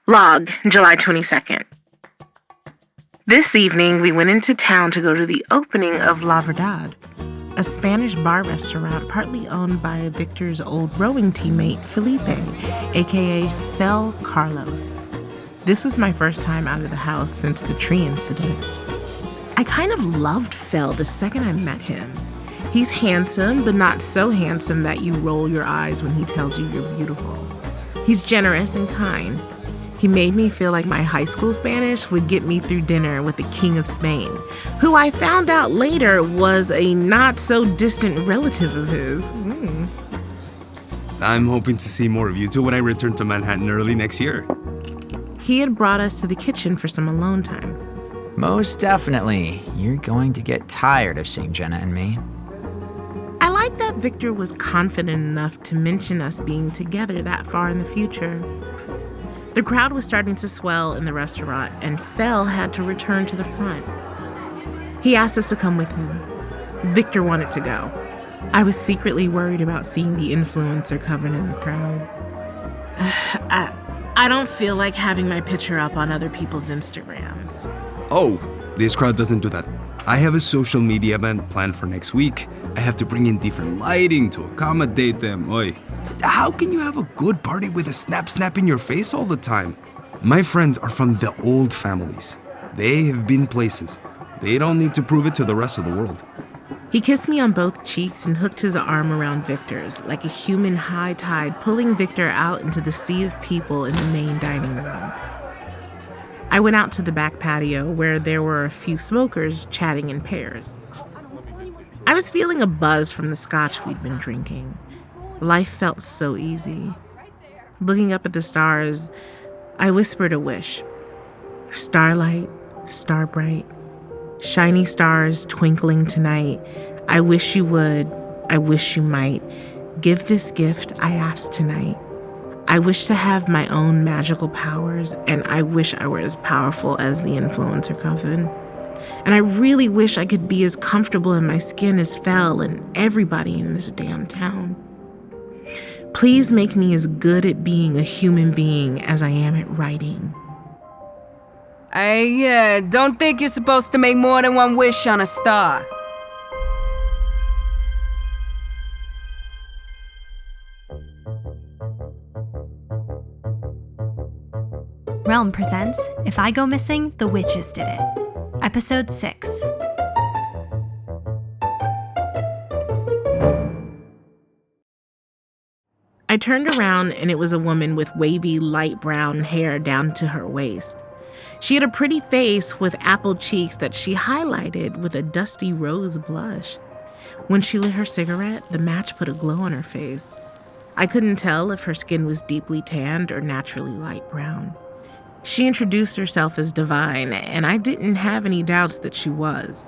Log, July 22nd. This evening, we went into town to go to the opening of La Verdad, a Spanish bar restaurant partly owned by Victor's old rowing teammate, Felipe, aka Fel Carlos. This was my first time out of the house since the tree incident. I kind of loved Fel the second I met him. He's handsome, but not so handsome that you roll your eyes when he tells you you're beautiful. He's generous and kind. He made me feel like my high school Spanish would get me through dinner with the King of Spain, who I found out later was a not-so-distant relative of his. I'm hoping to see more of you two when I return to Manhattan early next year. He had brought us to the kitchen for some alone time. Most definitely. You're going to get tired of seeing Jenna and me. I like that Victor was confident enough to mention us being together that far in the future. The crowd was starting to swell in the restaurant, and Fel had to return to the front. He asked us to come with him. Victor wanted to go. I was secretly worried about seeing the influencer covered in the crowd. I don't feel like having my picture up on other people's Instagrams. Oh, this crowd doesn't do that. I have a social media event planned for next week. I have to bring in different lighting to accommodate them. Oy. How can you have a good party with a snap in your face all the time? My friends are from the old families. They have been places. They don't need to prove it to the rest of the world. He kissed me on both cheeks and hooked his arm around Victor's, like a human high tide, pulling Victor out into the sea of people in the main dining room. I went out to the back patio where there were a few smokers chatting in pairs. I was feeling a buzz from the scotch we'd been drinking. Life felt so easy. Looking up at the stars, I whispered a wish. Starlight, star bright, shiny stars twinkling tonight. I wish you would, I wish you might. Give this gift I ask tonight. I wish to have my own magical powers, and I wish I were as powerful as the influencer coven. And I really wish I could be as comfortable in my skin as Fel and everybody in this damn town. Please make me as good at being a human being as I am at writing. I don't think you're supposed to make more than one wish on a star. Realm presents If I Go Missing, The Witches Did It. Episode 6. I turned around and it was a woman with wavy light brown hair down to her waist. She had a pretty face with apple cheeks that she highlighted with a dusty rose blush. When she lit her cigarette, the match put a glow on her face. I couldn't tell if her skin was deeply tanned or naturally light brown. She introduced herself as Divine, and I didn't have any doubts that she was.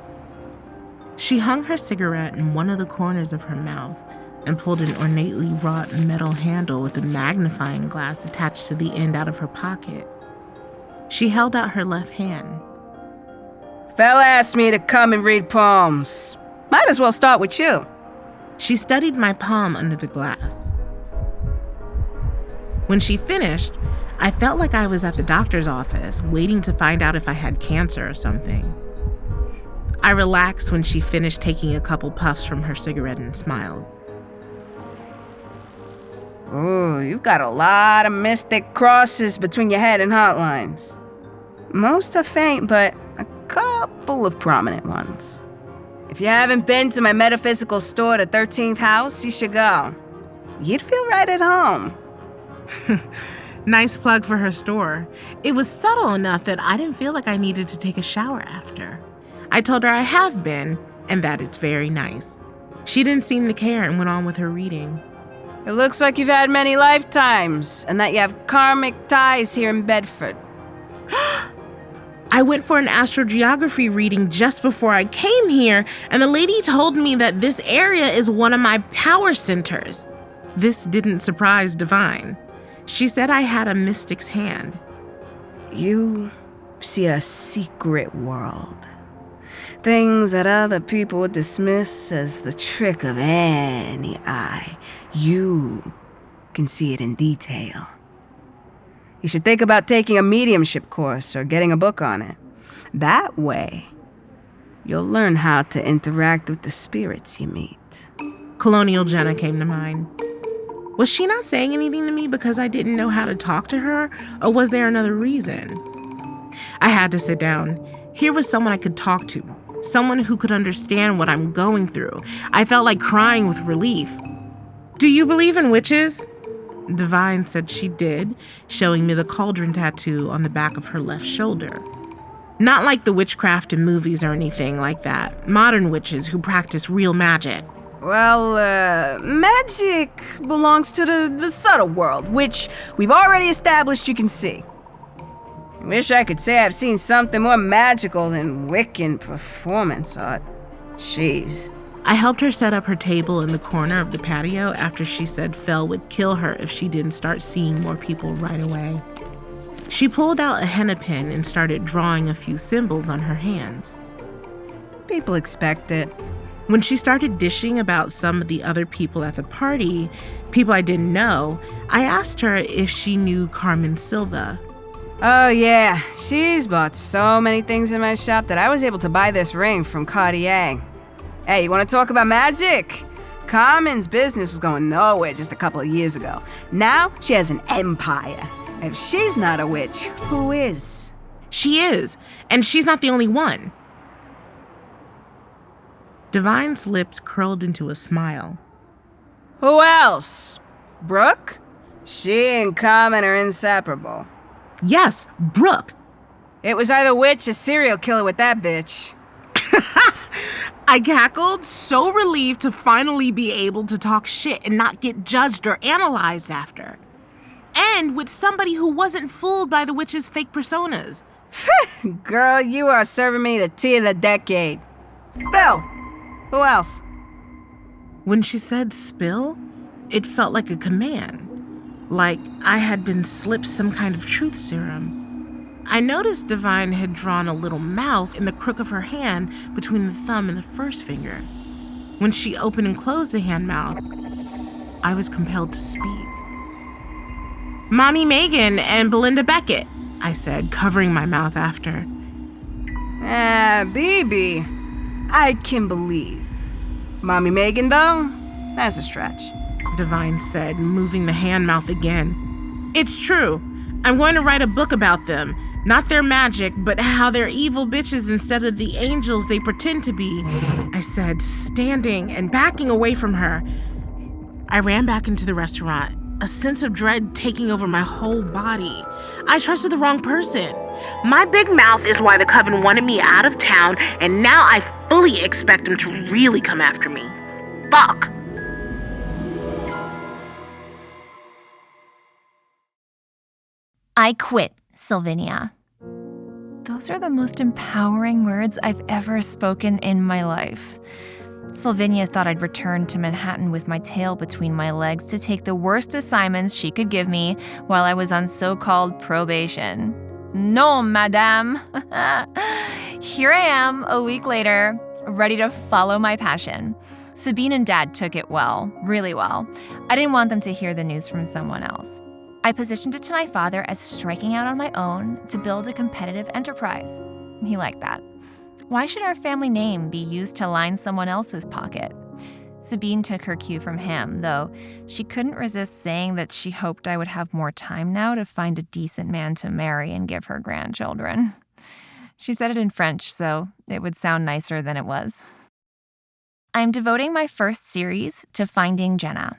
She hung her cigarette in one of the corners of her mouth and pulled an ornately wrought metal handle with a magnifying glass attached to the end out of her pocket. She held out her left hand. Fel asked me to come and read poems. Might as well start with you. She studied my palm under the glass. When she finished, I felt like I was at the doctor's office, waiting to find out if I had cancer or something. I relaxed when she finished taking a couple puffs from her cigarette and smiled. Ooh, you've got a lot of mystic crosses between your head and heart lines. Most are faint, but a couple of prominent ones. If you haven't been to my metaphysical store, the 13th house, you should go. You'd feel right at home. Nice plug for her store. It was subtle enough that I didn't feel like I needed to take a shower after. I told her I have been, and that it's very nice. She didn't seem to care and went on with her reading. It looks like you've had many lifetimes, and that you have karmic ties here in Bedford. I went for an astrogeography reading just before I came here, and the lady told me that this area is one of my power centers. This didn't surprise Divine. She said I had a mystic's hand. You see a secret world. Things that other people would dismiss as the trick of any eye. You can see it in detail. You should think about taking a mediumship course or getting a book on it. That way, you'll learn how to interact with the spirits you meet. Colonial Jenna came to mind. Was she not saying anything to me because I didn't know how to talk to her, or was there another reason? I had to sit down. Here was someone I could talk to, someone who could understand what I'm going through. I felt like crying with relief. Do you believe in witches? Divine said she did, showing me the cauldron tattoo on the back of her left shoulder. Not like the witchcraft in movies or anything like that. Modern witches who practice real magic. Well, magic belongs to the subtle world, which we've already established you can see. I wish I could say I've seen something more magical than Wiccan performance art. Jeez. I helped her set up her table in the corner of the patio after she said Fel would kill her if she didn't start seeing more people right away. She pulled out a henna pin and started drawing a few symbols on her hands. People expect it. When she started dishing about some of the other people at the party, people I didn't know, I asked her if she knew Carmen Silva. Oh yeah, she's bought so many things in my shop that I was able to buy this ring from Cartier. Hey, you want to talk about magic? Carmen's business was going nowhere just a couple of years ago. Now she has an empire. If she's not a witch, who is? She is, and she's not the only one. Divine's lips curled into a smile. Who else? Brooke? She and Carmen are inseparable. Yes, Brooke. It was either witch or serial killer with that bitch. I cackled, so relieved to finally be able to talk shit and not get judged or analyzed after. And with somebody who wasn't fooled by the witch's fake personas. Girl, you are serving me the tea of the decade. Spill. Who else? When she said spill, it felt like a command. Like I had been slipped some kind of truth serum. I noticed Divine had drawn a little mouth in the crook of her hand between the thumb and the first finger. When she opened and closed the hand mouth, I was compelled to speak. Mommy Megan and Belinda Beckett, I said, covering my mouth after. BB, I can believe. Mommy Megan, though, that's a stretch. Divine said, moving the hand mouth again. It's true. I'm going to write a book about them. Not their magic, but how they're evil bitches instead of the angels they pretend to be, I said, standing and backing away from her. I ran back into the restaurant, a sense of dread taking over my whole body. I trusted the wrong person. My big mouth is why the coven wanted me out of town, and now I fully expect them to really come after me. Fuck. I quit, Sylvinia. Those are the most empowering words I've ever spoken in my life. Sylvinia thought I'd return to Manhattan with my tail between my legs to take the worst assignments she could give me while I was on so-called probation. No, madame. Here I am, a week later, ready to follow my passion. Sabine and Dad took it well, really well. I didn't want them to hear the news from someone else. I positioned it to my father as striking out on my own to build a competitive enterprise. He liked that. Why should our family name be used to line someone else's pocket? Sabine took her cue from him, though she couldn't resist saying that she hoped I would have more time now to find a decent man to marry and give her grandchildren. She said it in French, so it would sound nicer than it was. I'm devoting my first series to finding Jenna.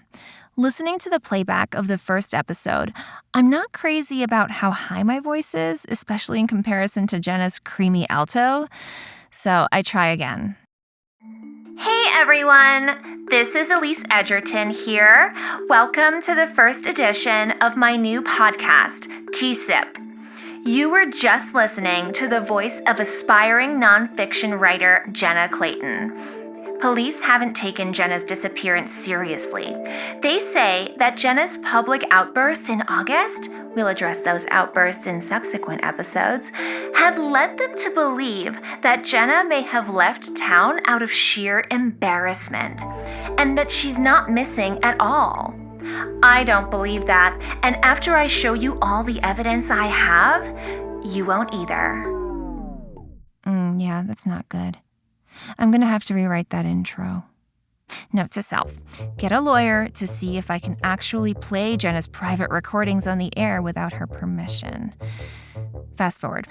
Listening to the playback of the first episode, I'm not crazy about how high my voice is, especially in comparison to Jenna's creamy alto, so I try again. Hey everyone, this is Elise Edgerton here. Welcome to the first edition of my new podcast, T-Sip. You were just listening to the voice of aspiring nonfiction writer Jenna Clayton. Police haven't taken Jenna's disappearance seriously. They say that Jenna's public outbursts in August, we'll address those outbursts in subsequent episodes, have led them to believe that Jenna may have left town out of sheer embarrassment, and that she's not missing at all. I don't believe that, and after I show you all the evidence I have, you won't either. Yeah, that's not good. I'm gonna have to rewrite that intro. Note to self, get a lawyer to see if I can actually play Jenna's private recordings on the air without her permission. Fast forward.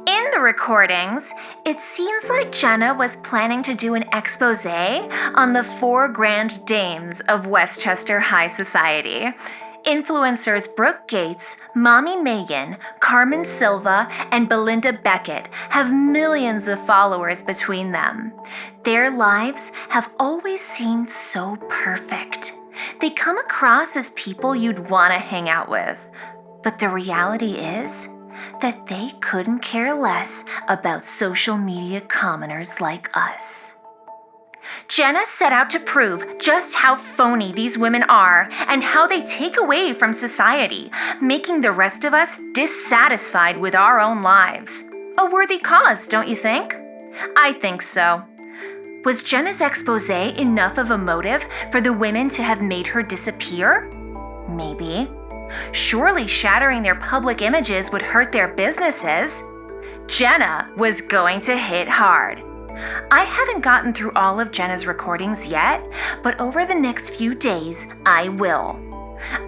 In the recordings, it seems like Jenna was planning to do an expose on the 4 grand dames of Westchester High Society. Influencers Brooke Gates, Mommy Megan, Carmen Silva, and Belinda Beckett have millions of followers between them. Their lives have always seemed so perfect. They come across as people you'd want to hang out with. But the reality is that they couldn't care less about social media commoners like us. Jenna set out to prove just how phony these women are and how they take away from society, making the rest of us dissatisfied with our own lives. A worthy cause, don't you think? I think so. Was Jenna's expose enough of a motive for the women to have made her disappear? Maybe. Surely shattering their public images would hurt their businesses. Jenna was going to hit hard. I haven't gotten through all of Jenna's recordings yet, but over the next few days, I will.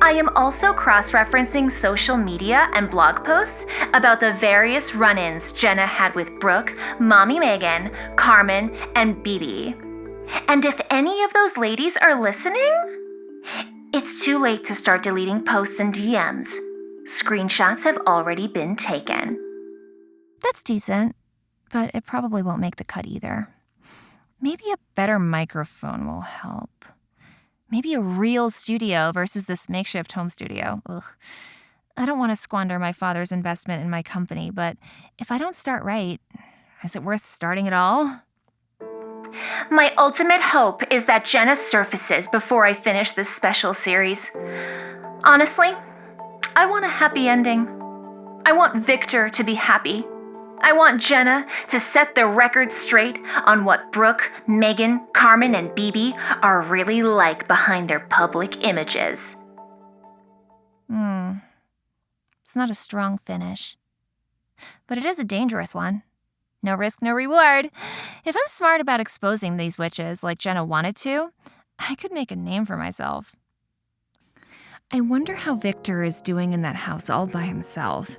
I am also cross-referencing social media and blog posts about the various run-ins Jenna had with Brooke, Mommy Megan, Carmen, and Bibi. And if any of those ladies are listening, it's too late to start deleting posts and DMs. Screenshots have already been taken. That's decent, but it probably won't make the cut either. Maybe a better microphone will help. Maybe a real studio versus this makeshift home studio. Ugh. I don't want to squander my father's investment in my company, but if I don't start right, is it worth starting at all? My ultimate hope is that Jenna surfaces before I finish this special series. Honestly, I want a happy ending. I want Victor to be happy. I want Jenna to set the record straight on what Brooke, Megan, Carmen, and Bibi are really like behind their public images. It's not a strong finish. But it is a dangerous one. No risk, no reward. If I'm smart about exposing these witches like Jenna wanted to, I could make a name for myself. I wonder how Victor is doing in that house all by himself.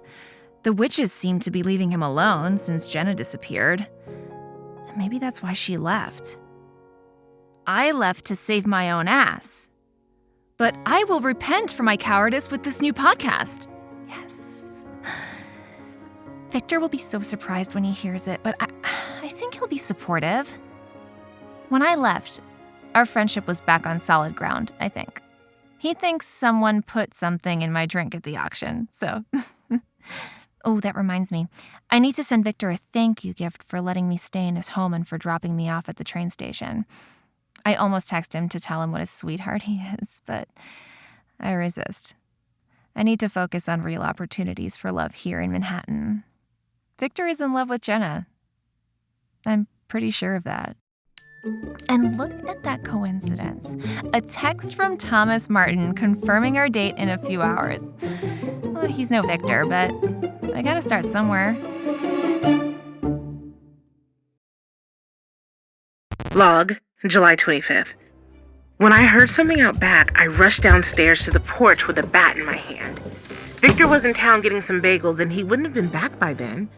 The witches seem to be leaving him alone since Jenna disappeared. Maybe that's why she left. I left to save my own ass. But I will repent for my cowardice with this new podcast. Yes. Victor will be so surprised when he hears it, but I think he'll be supportive. When I left, our friendship was back on solid ground, I think. He thinks someone put something in my drink at the auction, so... Oh, that reminds me. I need to send Victor a thank you gift for letting me stay in his home and for dropping me off at the train station. I almost texted him to tell him what a sweetheart he is, but I resist. I need to focus on real opportunities for love here in Manhattan. Victor is in love with Jenna. I'm pretty sure of that. And look at that coincidence. A text from Thomas Martin confirming our date in a few hours. Well, he's no Victor, but I gotta start somewhere. Log, July 25th. When I heard something out back, I rushed downstairs to the porch with a bat in my hand. Victor was in town getting some bagels, and he wouldn't have been back by then.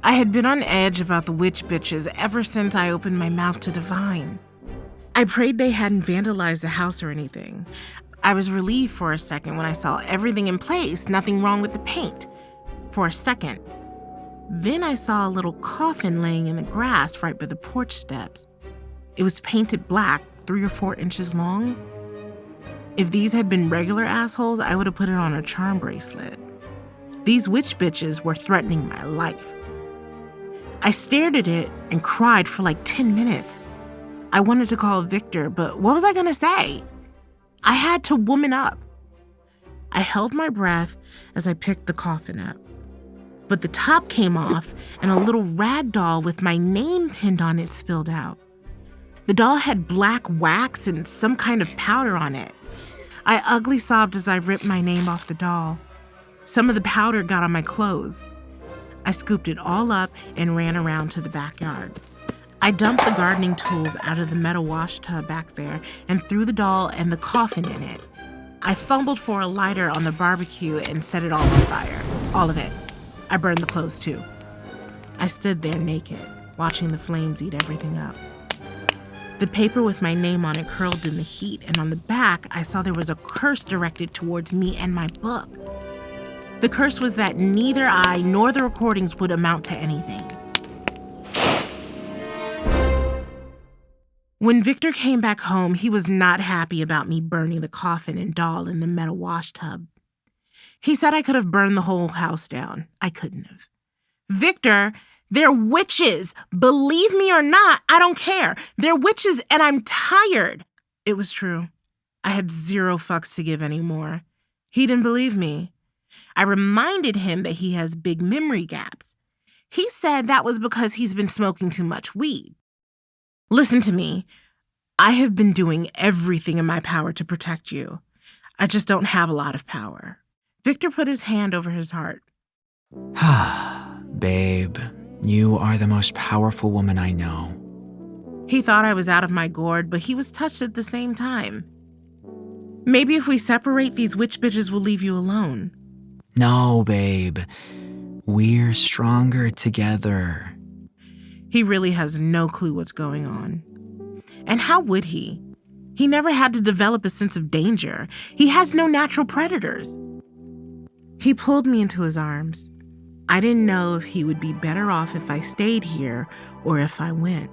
I had been on edge about the witch bitches ever since I opened my mouth to Divine. I prayed they hadn't vandalized the house or anything. I was relieved for a second when I saw everything in place, nothing wrong with the paint. For a second. Then I saw a little coffin laying in the grass right by the porch steps. It was painted black, 3 or 4 inches long. If these had been regular assholes, I would have put it on a charm bracelet. These witch bitches were threatening my life. I stared at it and cried for like 10 minutes. I wanted to call Victor, but what was I gonna say? I had to woman up. I held my breath as I picked the coffin up. But the top came off and a little rag doll with my name pinned on it spilled out. The doll had black wax and some kind of powder on it. I ugly sobbed as I ripped my name off the doll. Some of the powder got on my clothes. I scooped it all up and ran around to the backyard. I dumped the gardening tools out of the metal wash tub back there and threw the doll and the coffin in it. I fumbled for a lighter on the barbecue and set it all on fire. All of it. I burned the clothes too. I stood there naked, watching the flames eat everything up. The paper with my name on it curled in the heat, and on the back, I saw there was a curse directed towards me and my book. The curse was that neither I nor the recordings would amount to anything. When Victor came back home, he was not happy about me burning the coffin and doll in the metal wash tub. He said I could have burned the whole house down. I couldn't have. Victor, they're witches. Believe me or not, I don't care. They're witches and I'm tired. It was true. I had 0 fucks to give anymore. He didn't believe me. I reminded him that he has big memory gaps. He said that was because he's been smoking too much weed. Listen to me. I have been doing everything in my power to protect you. I just don't have a lot of power. Victor put his hand over his heart. Babe, you are the most powerful woman I know. He thought I was out of my gourd, but he was touched at the same time. Maybe if we separate, these witch bitches will leave you alone. No, babe. We're stronger together. He really has no clue what's going on. And how would he? He never had to develop a sense of danger. He has no natural predators. He pulled me into his arms. I didn't know if he would be better off if I stayed here or if I went.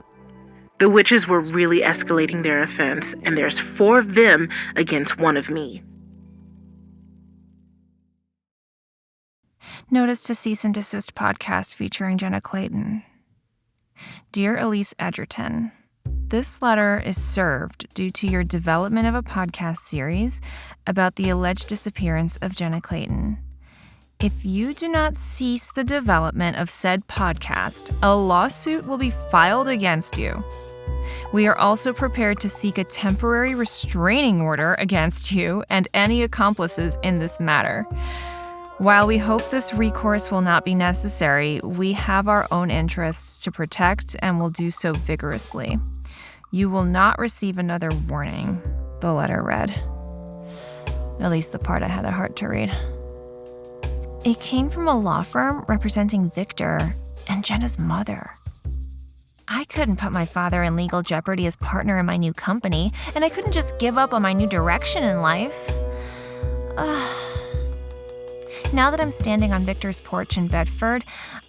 The witches were really escalating their offense, and there's 4 of them against 1 of me. Notice to cease and desist podcast featuring Jenna Clayton. Dear Elise Edgerton, this letter is served due to your development of a podcast series about the alleged disappearance of Jenna Clayton. If you do not cease the development of said podcast, a lawsuit will be filed against you. We are also prepared to seek a temporary restraining order against you and any accomplices in this matter. While we hope this recourse will not be necessary, we have our own interests to protect and will do so vigorously. You will not receive another warning, the letter read. At least the part I had the heart to read. It came from a law firm representing Victor and Jenna's mother. I couldn't put my father in legal jeopardy as partner in my new company, and I couldn't just give up on my new direction in life. Now that I'm standing on Victor's porch in Bedford,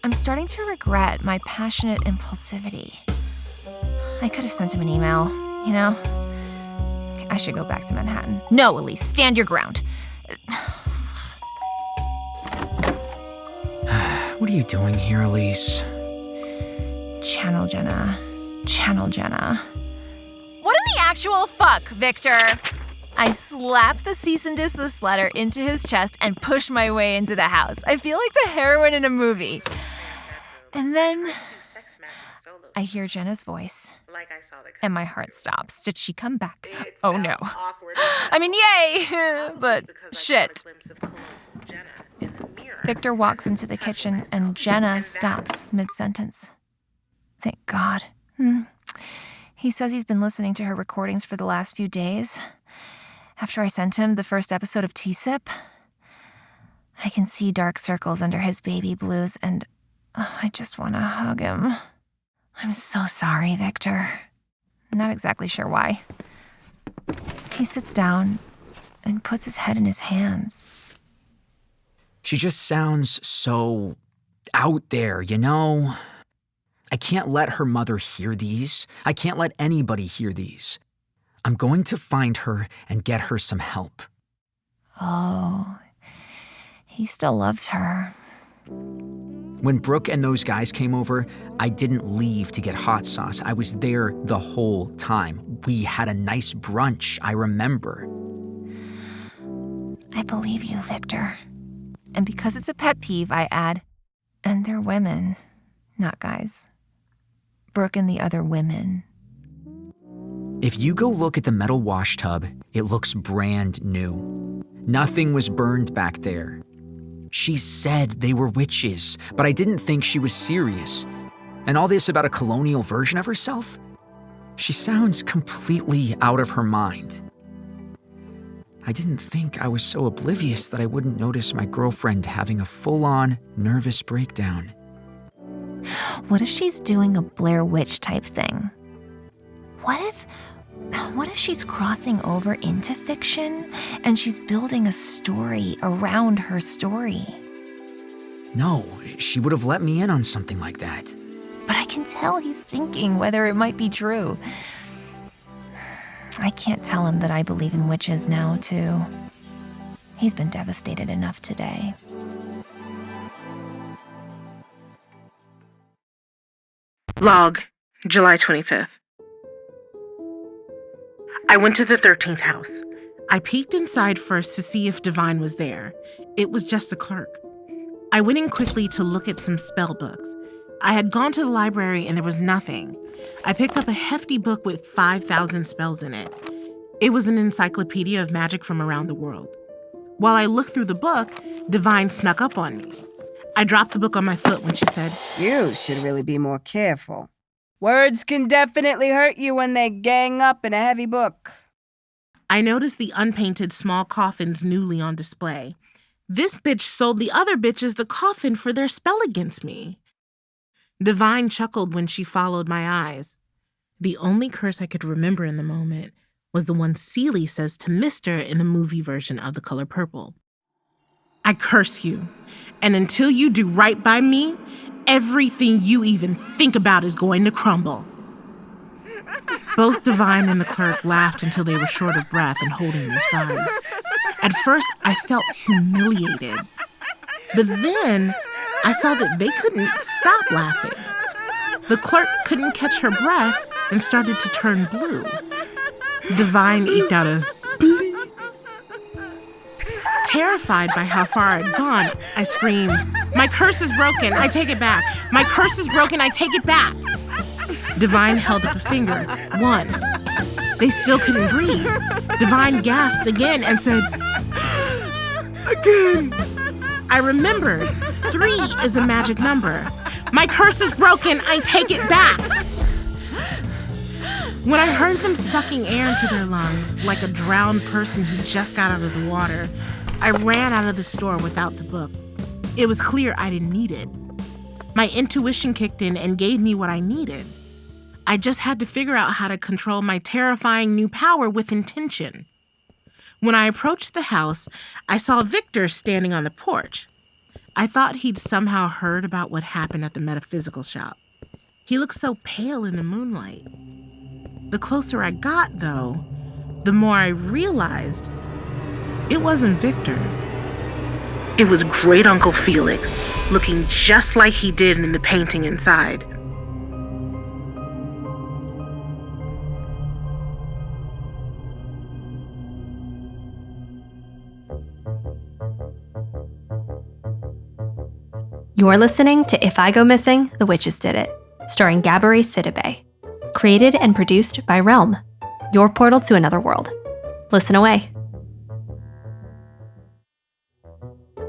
I'm starting to regret my passionate impulsivity. I could have sent him an email, you know? I should go back to Manhattan. No, Elise, stand your ground. What are you doing here, Elise? Channel Jenna. Channel Jenna. What in the actual fuck, Victor? I slapped the cease and desist letter into his chest and pushed my way into the house. I feel like the heroine in a movie. And then I hear Jenna's voice, and my heart stops. Did she come back? Oh no. I mean, yay! But shit. Victor walks into the kitchen, and Jenna stops mid-sentence. Thank God. He says he's been listening to her recordings for the last few days. After I sent him the first episode of T-Sip, I can see dark circles under his baby blues, and I just want to hug him. I'm so sorry, Victor. I'm not exactly sure why. He sits down and puts his head in his hands. She just sounds so out there, you know? I can't let her mother hear these. I can't let anybody hear these. I'm going to find her and get her some help. Oh, he still loves her. When Brooke and those guys came over, I didn't leave to get hot sauce. I was there the whole time. We had a nice brunch, I remember. I believe you, Victor. And because it's a pet peeve, I add, and they're women, not guys. Brooke and the other women. If you go look at the metal wash tub, it looks brand new. Nothing was burned back there. She said they were witches, but I didn't think she was serious. And all this about a colonial version of herself? She sounds completely out of her mind. I didn't think I was so oblivious that I wouldn't notice my girlfriend having a full-on nervous breakdown. What if she's doing a Blair Witch type thing? What if she's crossing over into fiction and she's building a story around her story? No, she would have let me in on something like that. But I can tell he's thinking whether it might be true. I can't tell him that I believe in witches now, too. He's been devastated enough today. Log, July 25th. I went to the 13th house. I peeked inside first to see if Divine was there. It was just the clerk. I went in quickly to look at some spell books. I had gone to the library and there was nothing. I picked up a hefty book with 5,000 spells in it. It was an encyclopedia of magic from around the world. While I looked through the book, Divine snuck up on me. I dropped the book on my foot when she said, You should really be more careful. Words can definitely hurt you when they gang up in a heavy book. I noticed the unpainted small coffins newly on display. This bitch sold the other bitches the coffin for their spell against me. Divine chuckled when she followed my eyes. The only curse I could remember in the moment was the one Seeley says to Mister in the movie version of The Color Purple. I curse you, and until you do right by me, everything you even think about is going to crumble. Both Divine and the clerk laughed until they were short of breath and holding their sides. At first, I felt humiliated. But then, I saw that they couldn't stop laughing. The clerk couldn't catch her breath and started to turn blue. Divine eked out a please. Terrified by how far I'd gone, I screamed, My curse is broken, I take it back. My curse is broken, I take it back. Divine held up a finger. 1. They still couldn't breathe. Divine gasped again and said, Again. I remembered. 3 is a magic number. My curse is broken, I take it back. When I heard them sucking air into their lungs, like a drowned person who just got out of the water, I ran out of the store without the book. It was clear I didn't need it. My intuition kicked in and gave me what I needed. I just had to figure out how to control my terrifying new power with intention. When I approached the house, I saw Victor standing on the porch. I thought he'd somehow heard about what happened at the metaphysical shop. He looked so pale in the moonlight. The closer I got, though, the more I realized it wasn't Victor. It was Great Uncle Felix, looking just like he did in the painting inside. You're listening to If I Go Missing, The Witches Did It, starring Gabourey Sidibe. Created and produced by Realm, your portal to another world. Listen away.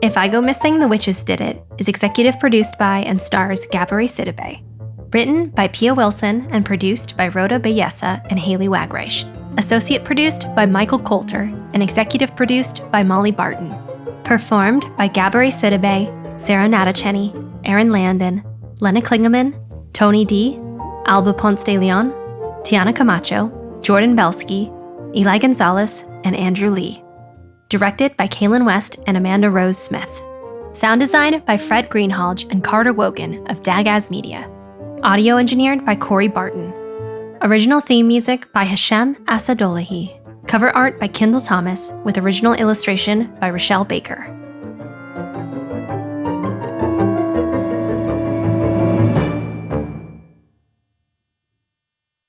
If I Go Missing, The Witches Did It is executive produced by and stars Gabourey Sidibe. Written by Pia Wilson and produced by Rhoda Bayessa and Haley Wagreich. Associate produced by Michael Coulter and executive produced by Molly Barton. Performed by Gabourey Sidibe, Sarah Natacheni, Aaron Landon, Lena Klingeman, Tony D., Alba Ponce de Leon, Tiana Camacho, Jordan Belsky, Eli Gonzalez, and Andrew Lee. Directed by Kaylin West and Amanda Rose Smith. Sound design by Fred Greenhalgh and Carter Wogan of Dagaz Media. Audio engineered by Corey Barton. Original theme music by Hashem Asadolahi. Cover art by Kendall Thomas with original illustration by Rochelle Baker.